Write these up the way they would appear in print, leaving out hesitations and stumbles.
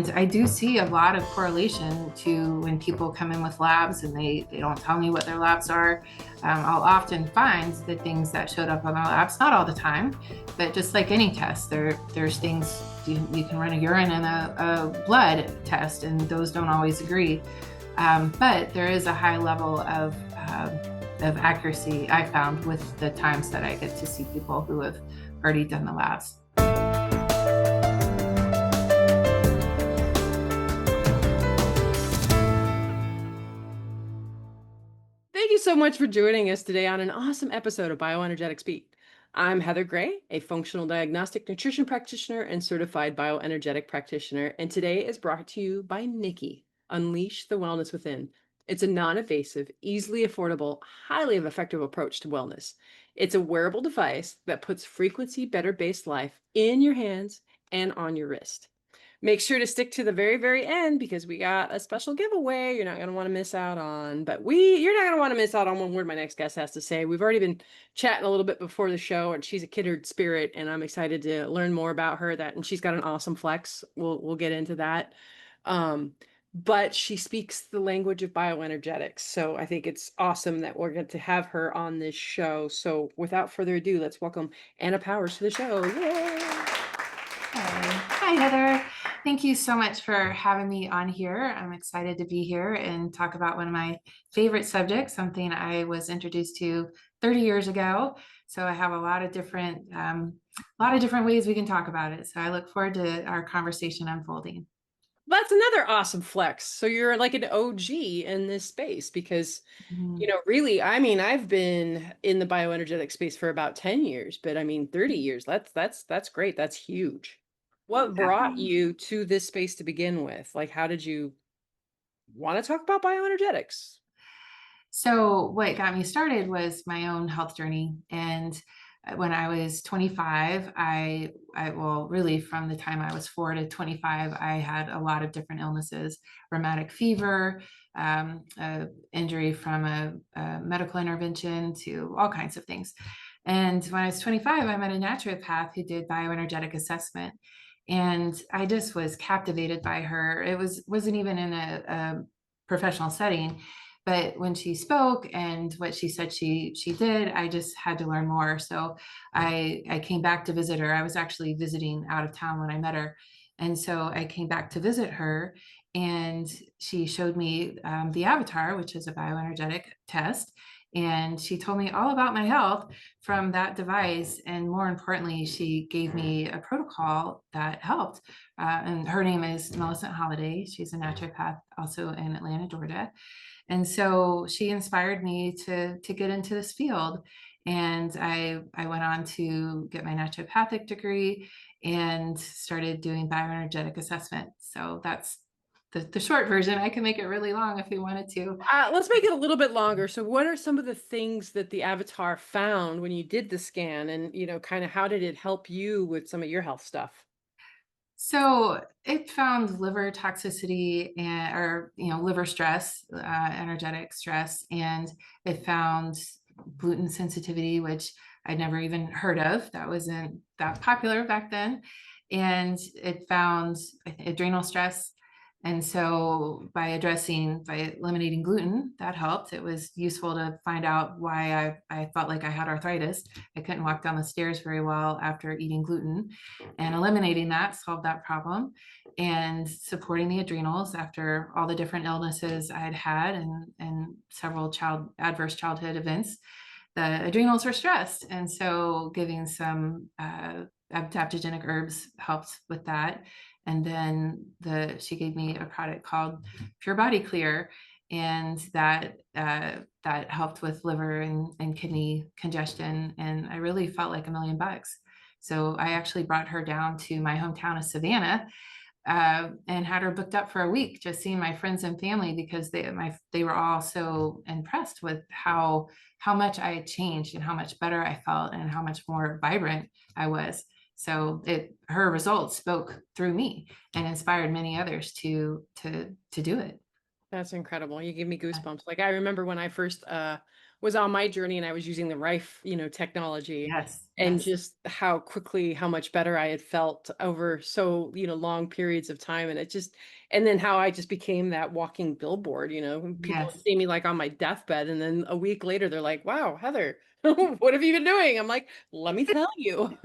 And I do see a lot of correlation to when people come in with labs and they don't tell me what their labs are. I'll often find the things that showed up on their labs, not all the time, but just like any test, there's things you can run a urine and a blood test, and those don't always agree. But there is a high level of accuracy I found with the times that I get to see people who have already done the labs. Thank you so much for joining us today on an awesome episode of Bioenergetic Speak. I'm Heather Gray, a functional diagnostic nutrition practitioner and certified bioenergetic practitioner, and today is brought to you by Nikki, Unleash the Wellness Within. It's a non-invasive, easily affordable, highly effective approach to wellness. It's a wearable device that puts frequency-better-based life in your hands and on your wrist. Make sure to stick to the very, very end because we got a special giveaway you're not going to want to miss out on. But you're not going to want to miss out on one word my next guest has to say. We've already been chatting a little bit before the show, and she's a kindred spirit, and I'm excited to learn more about her. And she's got an awesome flex. We'll get into that. But she speaks the language of bioenergetics. So I think it's awesome that we're going to have her on this show. So without further ado, let's welcome Anna Powers to the show. Yay! Hi, Heather. Thank you so much for having me on here. I'm excited to be here and talk about one of my favorite subjects, something I was introduced to 30 years ago. So I have a lot of different ways we can talk about it. So I look forward to our conversation unfolding. That's another awesome flex. So you're like an OG in this space because, really, I mean, I've been in the bioenergetic space for about 10 years, but I mean, 30 years, that's great. That's huge. What brought you to this space to begin with? Like, how did you want to talk about bioenergetics? So what got me started was my own health journey. And when I was 25, well, really from the time I was 4 to 25, I had a lot of different illnesses, rheumatic fever, injury from a medical intervention to all kinds of things. And when I was 25, I met a naturopath who did bioenergetic assessment. And I just was captivated by her. Wasn't even in a professional setting, but when she spoke and what she said she did, I just had to learn more. So I came back to visit her. I was actually visiting out of town when I met her, and so I came back to visit her, and she showed me the Avatar, which is a bioenergetic test. And she told me all about my health from that device. And more importantly, she gave me a protocol that helped. And her name is Millicent Holiday. She's a naturopath also in Atlanta, Georgia. And so she inspired me to get into this field. And I went on to get my naturopathic degree and started doing bioenergetic assessment. So that's the short version. I can make it really long if you wanted to. Let's make it a little bit longer. So what are some of the things that the Avatar found when you did the scan, and, kind of how did it help you with some of your health stuff? So it found liver toxicity or liver stress, energetic stress, and it found gluten sensitivity, which I'd never even heard of. That wasn't that popular back then. And it found adrenal stress. And so by eliminating gluten, that helped. It was useful to find out why I felt like I had arthritis. I couldn't walk down the stairs very well after eating gluten, and eliminating that solved that problem. And supporting the adrenals after all the different illnesses I had had and several adverse childhood events, the adrenals were stressed. And so giving some adaptogenic herbs helped with that. And then she gave me a product called Pure Body Clear, and that helped with liver and kidney congestion. And I really felt like $1,000,000. So I actually brought her down to my hometown of Savannah, and had her booked up for a week, just seeing my friends and family, because they were all so impressed with how much I had changed and how much better I felt and how much more vibrant I was. So her results spoke through me and inspired many others to do it. That's incredible. You give me goosebumps. Like I remember when I first was on my journey and I was using the Rife, technology, Yes, and yes, just how much better I had felt over so, long periods of time. And and then how I just became that walking billboard, people would yes. see me like on my deathbed. And then a week later, they're like, wow, Heather, what have you been doing? I'm like, let me tell you.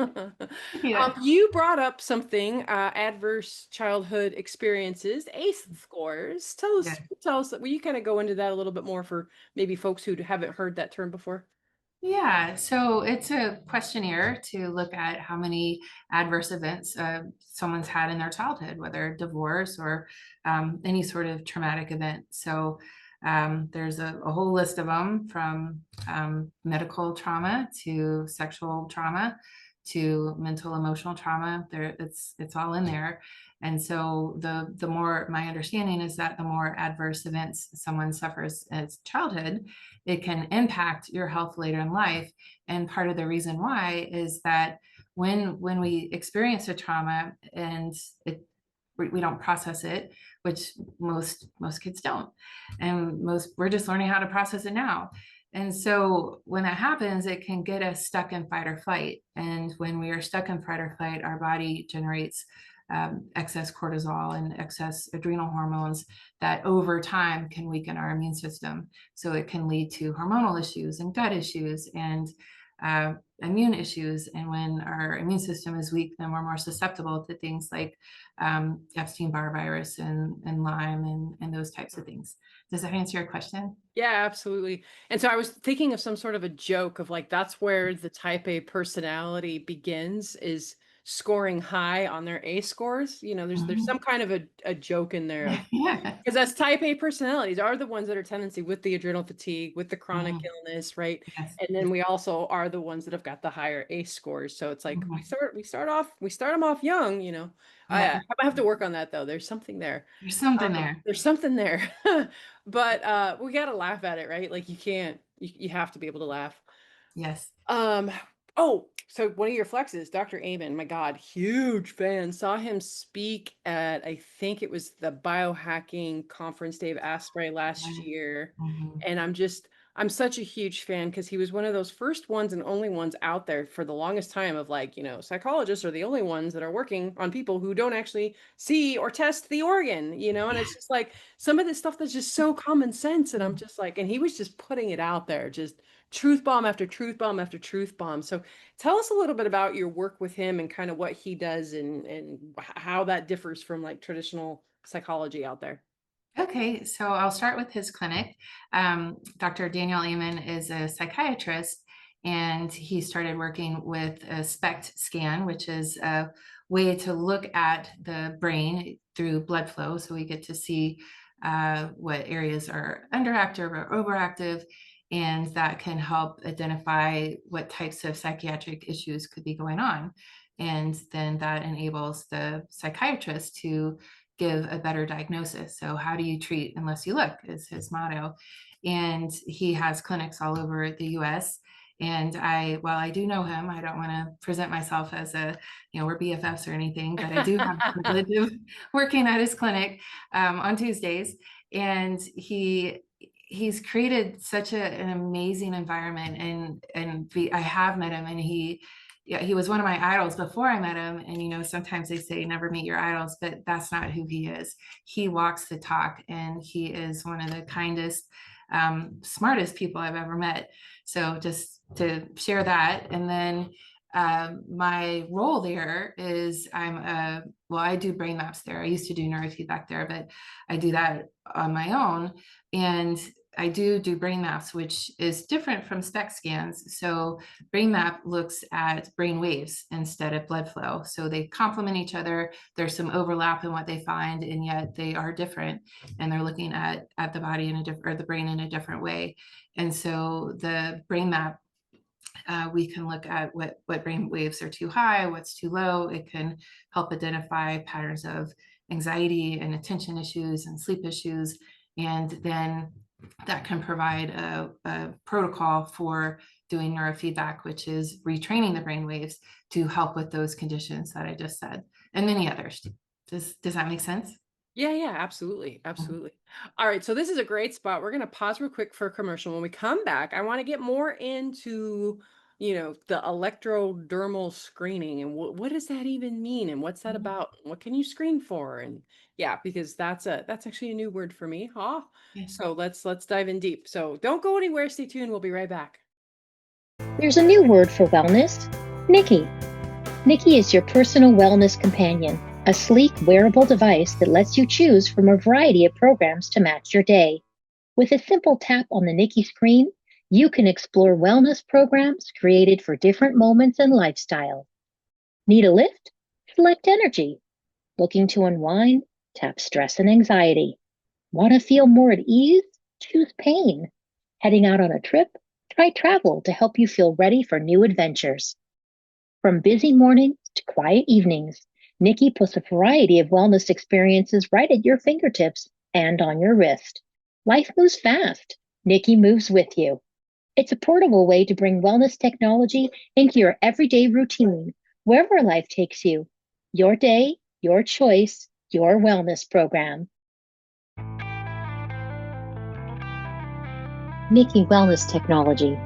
Yeah, You brought up something, adverse childhood experiences, ACE scores. yeah. Tell us, will you kind of go into that a little bit more for maybe folks who haven't heard that term before? Yeah, so it's a questionnaire to look at how many adverse events someone's had in their childhood, whether divorce or any sort of traumatic event. So there's a whole list of them, from medical trauma to sexual trauma to mental emotional trauma. It's all in there. And so the more, my understanding is that the more adverse events someone suffers as childhood, it can impact your health later in life. And part of the reason why is that when we experience a trauma and we don't process it, which most kids don't, and we're just learning how to process it now. And so when that happens, it can get us stuck in fight or flight. And when we are stuck in fight or flight, our body generates excess cortisol and excess adrenal hormones that over time can weaken our immune system. So it can lead to hormonal issues and gut issues and immune issues. And when our immune system is weak, then we're more susceptible to things like Epstein-Barr virus and Lyme and those types of things. Does that answer your question? Yeah, absolutely. And so I was thinking of some sort of a joke of like, that's where the type A personality begins, is scoring high on their A scores. There's some Mhm. kind of a joke in there of, Yeah. because that's type A personalities are the ones that are tendency with the adrenal fatigue, with the chronic Mhm. illness, right? Yes. And then Yes. we also are the ones that have got the higher ACE scores. So it's like Mhm. we start them off young, Yeah. I have to work on that though. There's something there. There's something there. There's something there. But we gotta laugh at it, right? Like you can't, you have to be able to laugh. Yes. Um, oh, so one of your flexes, Dr. Amen, my God, huge fan. Saw him speak at, I think it was the biohacking conference, Dave Asprey, last Yeah. year. Mhm. And I'm such a huge fan because he was one of those first ones and only ones out there for the longest time of like, psychologists are the only ones that are working on people who don't actually see or test the organ, and Yeah. it's just like some of this stuff that's just so common sense. And I'm just like, and he was just putting it out there, just truth bomb after truth bomb after truth bomb. So tell us a little bit about your work with him and kind of what he does and how that differs from like traditional psychology out there. Okay, so I'll start with his clinic. Dr. Daniel Amen is a psychiatrist, and he started working with a SPECT scan, which is a way to look at the brain through blood flow. So we get to see what areas are underactive or overactive, and that can help identify what types of psychiatric issues could be going on. And then that enables the psychiatrist to give a better diagnosis. So, how do you treat unless you look, is his motto. And he has clinics all over the US. And while I do know him, I don't want to present myself as we're BFFs or anything, but I do have the privilege of working at his clinic on Tuesdays. And he's created such an amazing environment, and I have met him, and he was one of my idols before I met him. And sometimes they say never meet your idols, but that's not who he is. He walks the talk, and he is one of the kindest, smartest people I've ever met. So just to share that. And then my role there is I do brain maps there. I used to do neurofeedback there, but I do that on my own. And I do brain maps, which is different from SPECT scans. So brain map looks at brain waves instead of blood flow. So they complement each other. There's some overlap in what they find, and yet they are different. And they're looking at the body in a different, or the brain in a different way. And so the brain map, we can look at what brain waves are too high, what's too low. It can help identify patterns of anxiety and attention issues and sleep issues. And then that can provide a protocol for doing neurofeedback, which is retraining the brain waves to help with those conditions that I just said, and many others. Does that make sense? Yeah, yeah, absolutely. Absolutely. All right. So this is a great spot. We're going to pause real quick for a commercial. When we come back, I want to get more into, the electrodermal screening and what does that even mean? And what's that Mhm. about? What can you screen for? And yeah, because that's actually a new word for me. Huh? Yeah. So let's dive in deep. So don't go anywhere. Stay tuned. We'll be right back. There's a new word for wellness, Nikki. Nikki is your personal wellness companion, a sleek, wearable device that lets you choose from a variety of programs to match your day. With a simple tap on the Nikki screen, you can explore wellness programs created for different moments and lifestyles. Need a lift? Select energy. Looking to unwind? Tap stress and anxiety. Want to feel more at ease? Choose pain. Heading out on a trip? Try travel to help you feel ready for new adventures. From busy mornings to quiet evenings, Nikki puts a variety of wellness experiences right at your fingertips and on your wrist. Life moves fast. Nikki moves with you. It's a portable way to bring wellness technology into your everyday routine, wherever life takes you. Your day, your choice, your wellness program. Nikki Wellness Technology.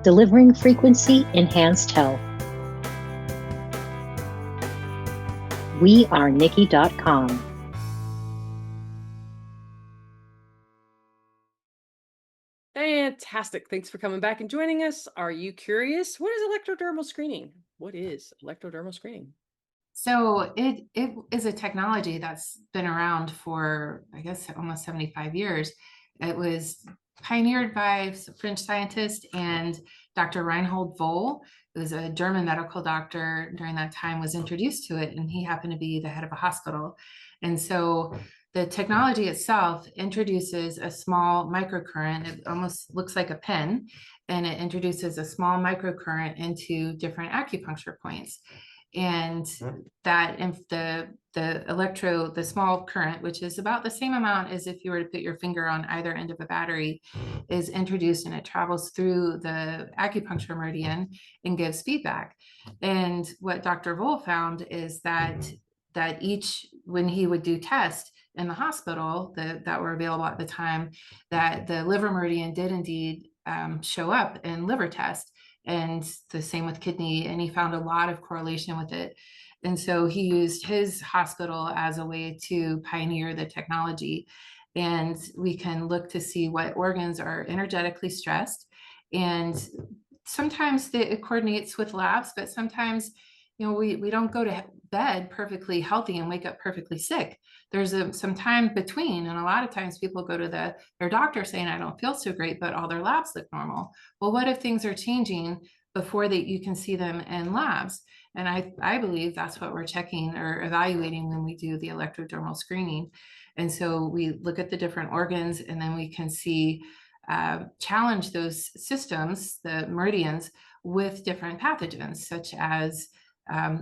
Delivering frequency enhanced health. We are Nikki.com. Fantastic. Thanks for coming back and joining us. Are you curious? What is electrodermal screening? What is electrodermal screening? So it is a technology that's been around for, I guess, almost 75 years. It was pioneered by French scientist and Dr. Reinhold Voll, who was a German medical doctor during that time, was introduced to it, and he happened to be the head of a hospital. And so the technology itself introduces a small microcurrent. It almost looks like a pen, and it introduces a small microcurrent into different acupuncture points. And that if the small current, which is about the same amount as if you were to put your finger on either end of a battery, is introduced, and it travels through the acupuncture meridian and gives feedback. And what Dr. Voll found is that each, when he would do tests in the hospital that were available at the time, that the liver meridian did indeed show up in liver tests, and the same with kidney, and he found a lot of correlation with it. And so he used his hospital as a way to pioneer the technology. And we can look to see what organs are energetically stressed. And sometimes it coordinates with labs, but sometimes, we don't go to bed perfectly healthy and wake up perfectly sick. There's some time between, and a lot of times people go to their doctor saying, I don't feel so great, but all their labs look normal. Well, what if things are changing before that you can see them in labs? And I believe that's what we're checking or evaluating when we do the electrodermal screening. And so we look at the different organs, and then we can see, challenge those systems, the meridians, with different pathogens, such as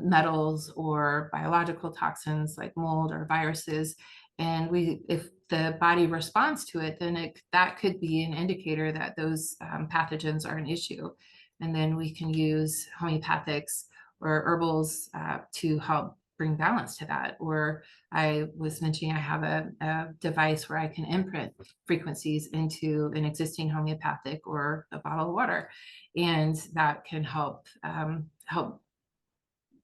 metals or biological toxins like mold or viruses. And if the body responds to it, then that could be an indicator that those pathogens are an issue. And then we can use homeopathics or herbals to help bring balance to that. Or I was mentioning I have a device where I can imprint frequencies into an existing homeopathic or a bottle of water, and that can help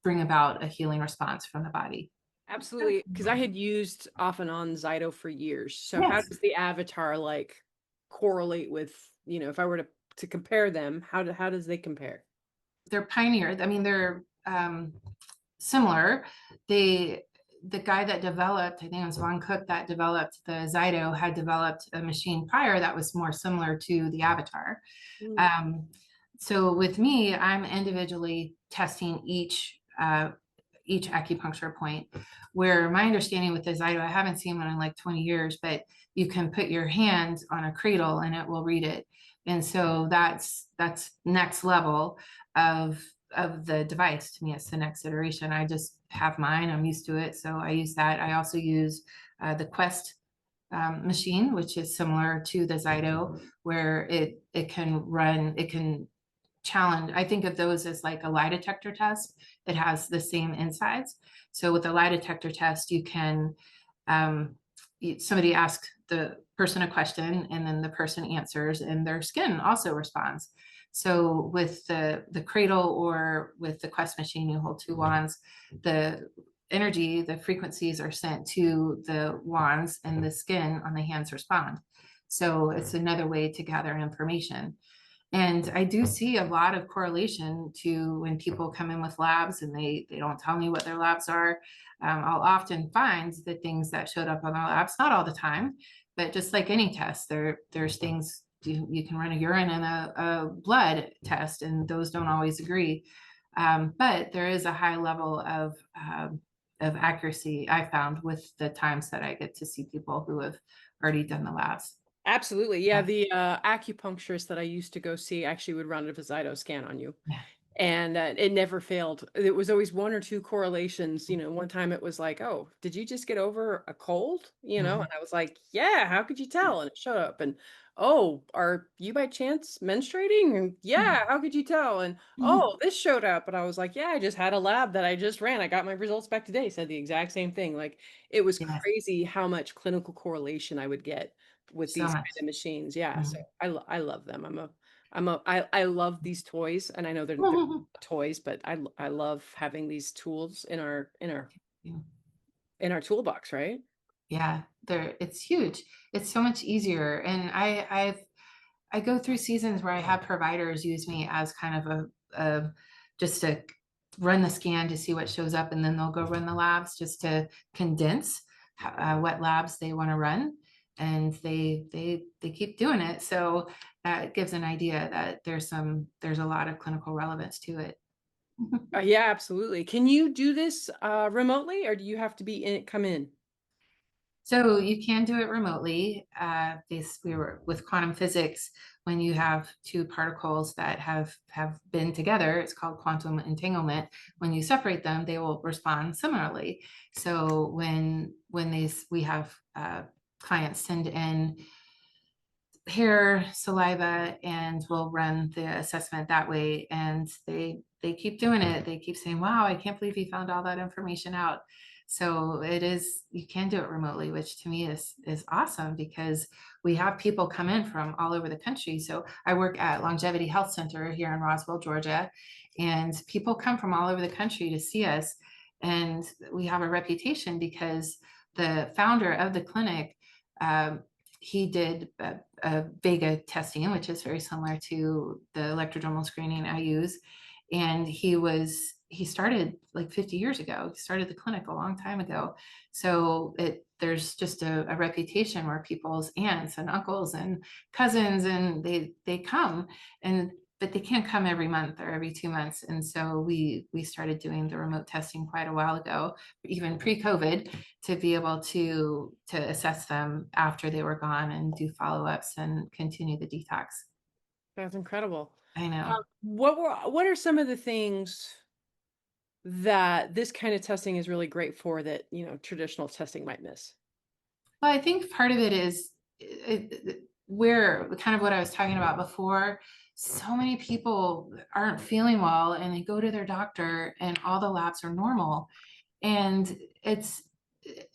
bring about a healing response from the body. Absolutely, because I had used off and on ZYTO for years. So how Yes, does the avatar like correlate with, if I were to compare them, how does they compare? they're pioneered. I mean, they're similar. The guy that developed, I think it was Von Cook that developed the ZYTO, had developed a machine prior that was more similar to the avatar. Mm. So with me, I'm individually testing each acupuncture point, where my understanding with the ZYTO, I haven't seen one in like 20 years, but you can put your hand on a cradle and it will read it. And so that's next level of the device. To me, it's the next iteration. I just have mine, I'm used to it, so I use that. I also use the Quest machine, which is similar to the ZYTO, where it can challenge. I think of those as like a lie detector test. It has the same insides. So with a lie detector test, you can, somebody asks the person a question and then the person answers and their skin also responds. So with the cradle or with the Quest machine, you hold two wands, the energy, the frequencies are sent to the wands and the skin on the hands respond. So it's another way to gather information. And I do see a lot of correlation to when people come in with labs and they don't tell me what their labs are. I'll often find the things that showed up on their labs, not all the time, but just like any test, there's things you can run a urine and a blood test, and those don't always agree. But there is a high level of accuracy I found with the times that I get to see people who have already done the labs. Absolutely. Yeah, Yeah. the acupuncturist that I used to go see actually would run a ZYTO scan on you. Yeah. And it never failed. It was always one or two correlations. You know, one time it was like, "Oh, did you just get over a cold?" You know, and I was like, "Yeah, how could you tell?" And it showed up. And, "Oh, are you by chance menstruating?" And, "Yeah, how could you tell?" And, "Oh, this showed up." And I was like, "Yeah, I just had a lab that I just ran. I got my results back today." Said the exact same thing. Like, it was Yes, crazy how much clinical correlation I would get with so these much. kind of machines. Yeah, so Mhm. I love them. I love these toys, and I know they're toys, but I love having these tools in our Yeah. in our toolbox, right? Yeah, it's huge. It's so much easier. And I go through seasons where I have providers use me as kind of a just to run the scan to see what shows up, and then they'll go run the labs just to condense what labs they want to run. And they keep doing it. So it gives an idea that there's a lot of clinical relevance to it. Yeah, absolutely. Can you do this remotely, or do you have to be in come in? So you can do it remotely. We were with quantum physics. When you have two particles that have been together, it's called quantum entanglement. When you separate them, they will respond similarly. So we have clients send in hair, saliva, and we'll run the assessment that way. And they keep doing it. They keep saying, "Wow, I can't believe you found all that information out." So you can do it remotely, which to me is awesome because we have people come in from all over the country. So I work at Longevity Health Center here in Roswell, Georgia, and people come from all over the country to see us. And we have a reputation because the founder of the clinic, um, he did a Vega testing, which is very similar to the electrodermal screening I use. And he started like 50 years ago. He started the clinic a long time ago. So there's just a reputation where people's aunts and uncles and cousins and they come, and but they can't come every month or every 2 months. And so we started doing the remote testing quite a while ago, even pre-COVID, to be able to assess them after they were gone and do follow-ups and continue the detox. That's incredible. I know. What are some of the things that this kind of testing is really great for that, you know, traditional testing might miss? Well, I think part of it is where kind of what I was talking about before. So many people aren't feeling well and they go to their doctor and all the labs are normal. And it's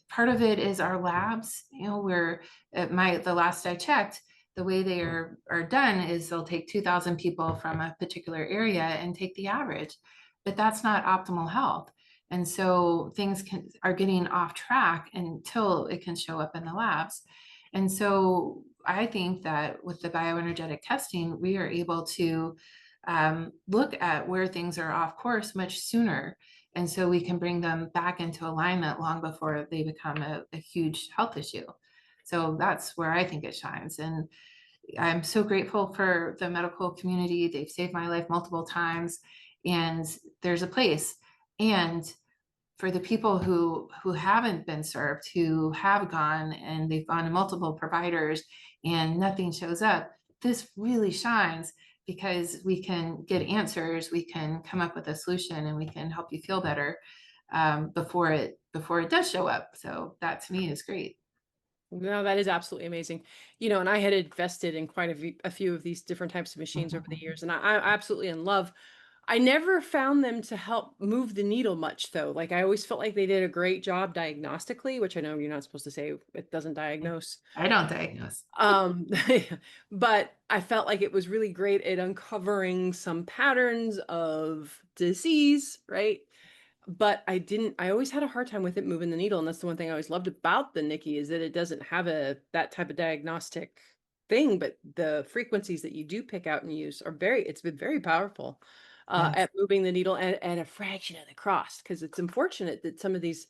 part of it is our labs, you know, where the last I checked, the way they are done is they'll take 2,000 people from a particular area and take the average, but that's not optimal health. And so things are getting off track until it can show up in the labs. And so I think that with the bioenergetic testing, we are able to look at where things are off course much sooner. And so we can bring them back into alignment long before they become a huge health issue. So that's where I think it shines. And I'm so grateful for the medical community. They've saved my life multiple times, and there's a place. And for the people who haven't been served, who have gone and they've gone to multiple providers and nothing shows up, this really shines because we can get answers, we can come up with a solution, and we can help you feel better before it does show up. So that to me is great. No, that is absolutely amazing. And I had invested in quite a few of these different types of machines over the years, and I'm absolutely in love. I never found them to help move the needle much, though. Like, I always felt like they did a great job diagnostically, which I know you're not supposed to say it doesn't diagnose. I don't diagnose. Um, but I felt like it was really great at uncovering some patterns of disease, right? But I always had a hard time with it moving the needle. And that's the one thing I always loved about the Nikki, is that it doesn't have that type of diagnostic thing, but the frequencies that you do pick out and use it's been very powerful Yes. at moving the needle and a fraction of the cost. Because it's unfortunate that some of these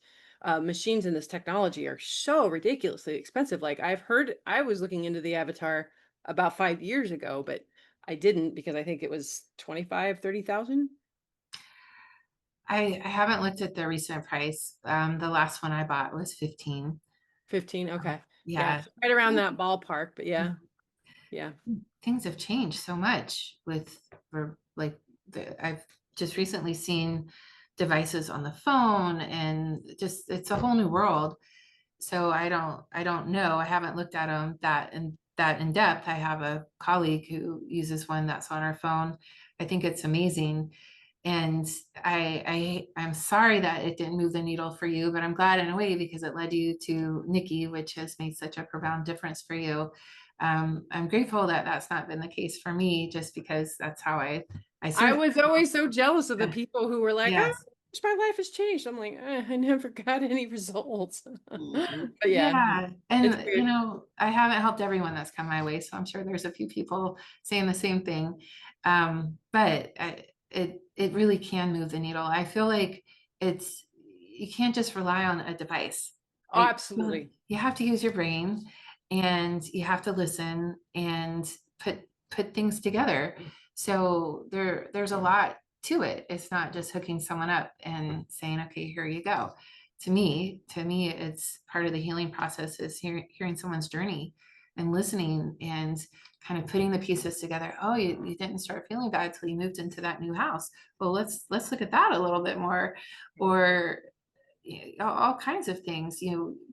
machines and this technology are so ridiculously expensive. Like, I was looking into the Avatar about 5 years ago, but I didn't, because I think it was 25, 30,000. I haven't looked at the recent price. The last one I bought was 15. 15. Okay. Yeah. Yeah. So right around that ballpark, but yeah. Yeah. Things have changed so much like I've just recently seen devices on the phone, and just it's a whole new world. So I don't know. I haven't looked at them that in depth. I have a colleague who uses one that's on her phone. I think it's amazing. And I'm sorry that it didn't move the needle for you, but I'm glad in a way because it led you to Nikki, which has made such a profound difference for you. I'm grateful that that's not been the case for me, just because that's how I I serve. was always so jealous of the people who were like, "Oh, Yes. my life has changed." I'm like, I never got any results. But yeah, Yeah. it's And, weird. I haven't helped everyone that's come my way. So I'm sure there's a few people saying the same thing. But it really can move the needle. I feel like you can't just rely on a device, Oh, right? absolutely. You have to use your brain, and you have to listen and put things together. So there's a lot to it. It's not just hooking someone up and saying, okay, here you go. To me, it's part of the healing process is hearing someone's journey and listening and kind of putting the pieces together. Oh, you didn't start feeling bad till you moved into that new house. Well, let's look at that a little bit more. Or all kinds of things.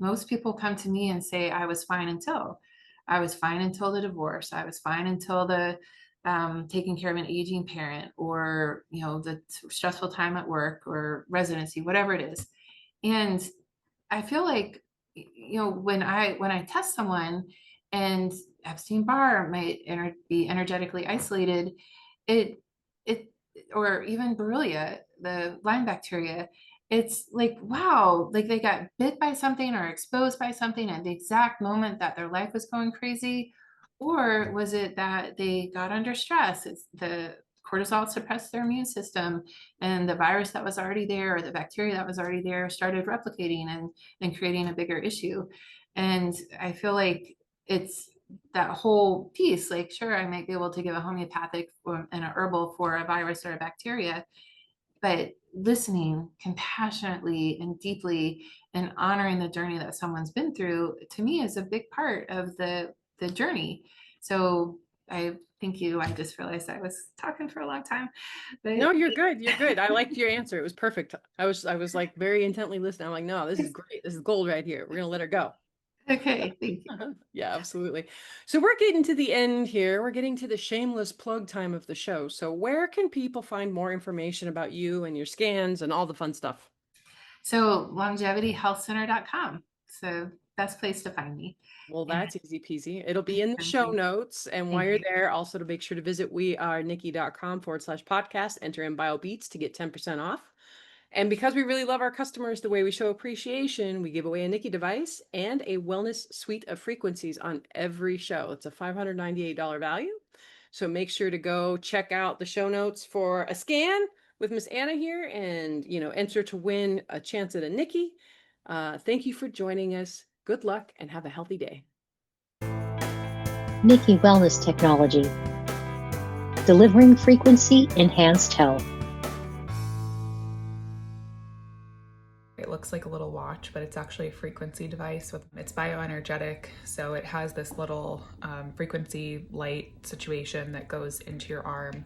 Most people come to me and say, I was fine until the divorce. I was fine until the taking care of an aging parent, or the stressful time at work or residency, whatever it is. And I feel like, when I test someone and Epstein-Barr might be energetically isolated, it it or even Borrelia, the Lyme bacteria, it's like, wow, like they got bit by something or exposed by something at the exact moment that their life was going crazy. Or was it that they got under stress? It's the cortisol suppressed their immune system, and the virus that was already there, or the bacteria that was already there, started replicating and creating a bigger issue. And I feel like it's that whole piece. Like, sure, I might be able to give a homeopathic and a herbal for a virus or a bacteria, but listening compassionately and deeply and honoring the journey that someone's been through, to me, is a big part of the journey. So thank you. I just realized I was talking for a long time, No, but you're good. You're good. I liked your answer. It was perfect. I was like very intently listening. I'm like, no, this is great. This is gold right here. We're gonna let her go. okay, thank you. Yeah, absolutely. So we're getting to the end here. We're getting to the shameless plug time of the show. So where can people find more information about you and your scans and all the fun stuff? So longevityhealthcenter.com. So best place to find me. Well, And that's easy peasy. It'll be in the show notes. And while thank you're you. there, also to make sure to visit wearenikki.com/podcast, enter in BioBeats to get 10% off. And because we really love our customers, the way we show appreciation, we give away a Nikki device and a wellness suite of frequencies on every show. It's a $598 value. So make sure to go check out the show notes for a scan with Miss Anna here and, enter to win a chance at a Nikki. Thank you for joining us. Good luck and have a healthy day. Nikki Wellness Technology, delivering frequency enhanced health. It looks like a little watch, but it's actually a frequency device. It's bioenergetic, so it has this little frequency light situation that goes into your arm.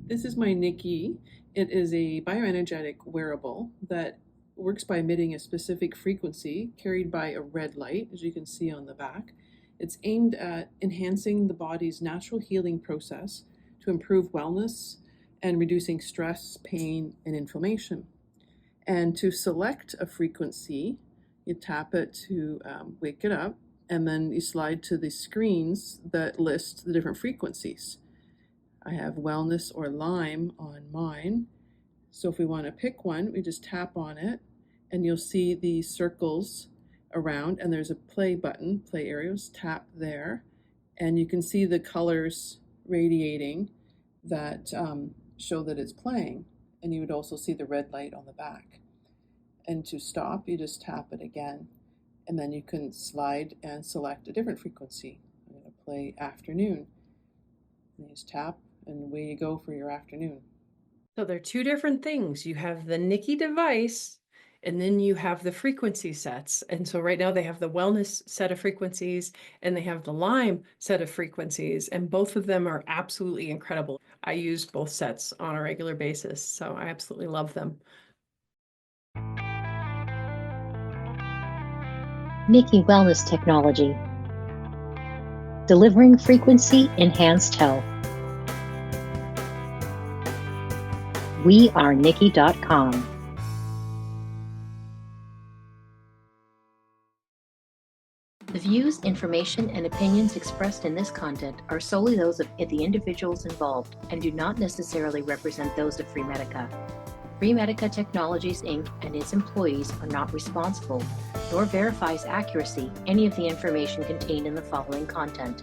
This is my Nikki. It is a bioenergetic wearable that works by emitting a specific frequency carried by a red light, as you can see on the back. It's aimed at enhancing the body's natural healing process to improve wellness and reducing stress, pain, and inflammation. And to select a frequency, you tap it to wake it up, and then you slide to the screens that list the different frequencies. I have wellness or Lyme on mine. So if we want to pick one, we just tap on it, and you'll see the circles around, and there's a play button, play areas, tap there, and you can see the colors radiating that show that it's playing, and you would also see the red light on the back. And to stop, you just tap it again, and then you can slide and select a different frequency. I'm going to play afternoon. And you just tap, and away you go for your afternoon. So they're two different things. You have the Nikki device, and then you have the frequency sets. And so right now they have the wellness set of frequencies, and they have the Lyme set of frequencies, and both of them are absolutely incredible. I use both sets on a regular basis, so I absolutely love them. Nikki Wellness Technology. Delivering frequency-enhanced health. We are Nikki.com. The views, information, and opinions expressed in this content are solely those of the individuals involved and do not necessarily represent those of Freemedica. Freemedica Technologies, Inc. and its employees are not responsible, nor verifies accuracy any of the information contained in the following content.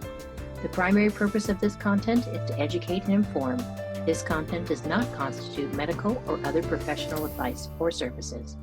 The primary purpose of this content is to educate and inform. This content does not constitute medical or other professional advice or services.